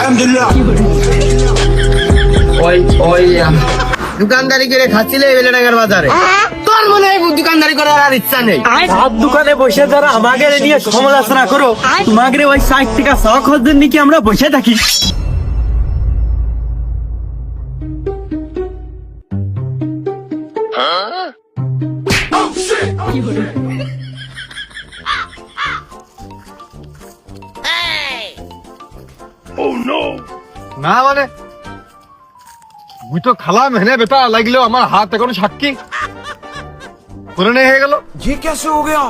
আলহামদুলিল্লাহ। ওই দোকানদারি করে খাচ্ছিলে বেলেডাঙ্গার বাজারে, তোর মনে হয় দোকানদারি করার আর ইচ্ছা নেই? সাত দোকানে বসে যারা আমাকে নিয়ে সমালোচনা করো, তোমাকে ওই 60 টাকা শখ হচ্ছে নাকি আমরা বসে থাকি? না মানে মুই তো খালাম হেনে বেটা লাগলেও আমার হাত এখন সাক্ষী মনে নেই হয়ে গেল। ये कैसे हो गया?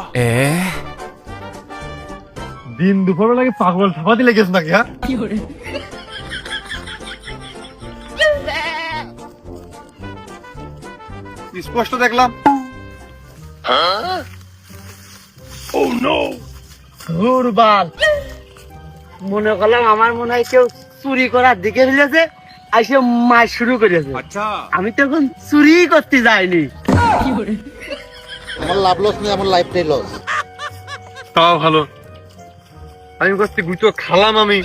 দিন দুপুর লাগে পাগল ছাপাতি লেগেছে নাকি? হ্যাঁ স্পষ্ট দেখলাম। দুর্বল মনে করলাম আমার মনে হয় কেউ চুরি করার দিকে ফেলেছে, আইসে মাছ শুরু করেছে। আমি তো এখন চুরি করতে যাইনি। আমার লাভ লস নেই, আমার লাইফটাই লস। তাও ভালো, আমি করছি গুতো খালাম আমি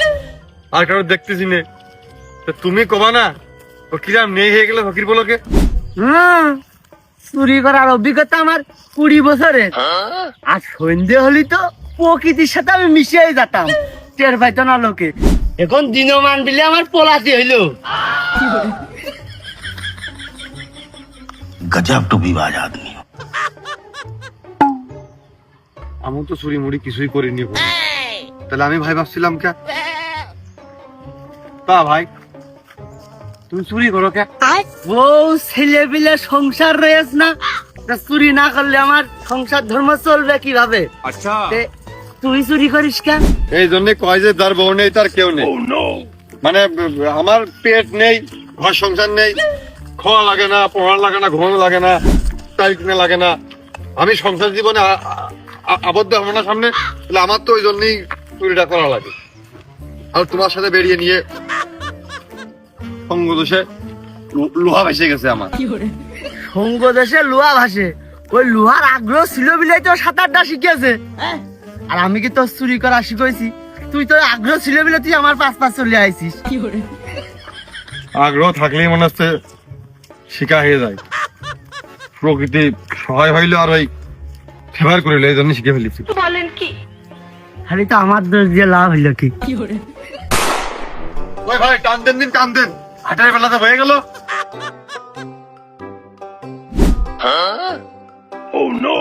আর কারো দেখতেছি নে, তা তুমি কবা না ও কিরাম নেই হয়ে গেলে ফকির বলোকে? চুরি করার অভিজ্ঞতা আমার 20 বছরের। আর সন্ধে হলি তো প্রকৃতির সাথে আমি মিশিয়ে যেতাম, টের পাইতো না লোকে। এখন দিনমান দিলে আমার পোলাতি হইলো। गजब टू विवाद आदमी। আমি তো চুরি মুড়ি কিছুই করিনি, তাহলে আমি ভাই ভাবছিলাম কে? তা ভাই তুমি চুরি করো কে? বউ ছেলে পিলে সংসার রয়েছে না, তা চুরি না করলে আমার সংসার ধর্ম চলবে কিভাবে? তে তুই চুরি করিস কেন? এই জন্য কয় যে যার বউ নেই তার কেউ নেই। মানে আমার পেট নেই, ঘর সংসার নেই, খাওয়া লাগে না, পড়া লাগে না, ঘুমানো লাগে না, টাইট কিনা লাগে না, আমি সংসার জীবনে আবদ্ধ হবো না সামনে, তাহলে আমার তো ওই জন্যই চুরিটা করা লাগে। আর তোমার সাথে বেরিয়ে নিয়ে সঙ্গ দোষে লোহা ভেসে গেছে আমার। সঙ্গ দেশে লোহা ভাসে, ওই লোহার আগ্রহ ছিল বিলাই তো সাঁতারটা শিখেছে। আর আমি কি তোর চুরি করা শিখেছি? তুই তো আগ্রহ ছিল বিলে তুই আমার পাশ চলে আইছিস। আগ্রহ থাকলেই মনে হচ্ছে শিকার হয়ে যায়, প্রকৃতি সহায় হইলো আর ওই ফেভার করিল, এই জন্য শিখে ফেলেছি। খালি তো আমার দোষ দিয়ে লাভ হইলো কি? ওই ভাই টান দেন দিন, টান দেন, হাটের বেলাতে হয়ে গেল। Oh no!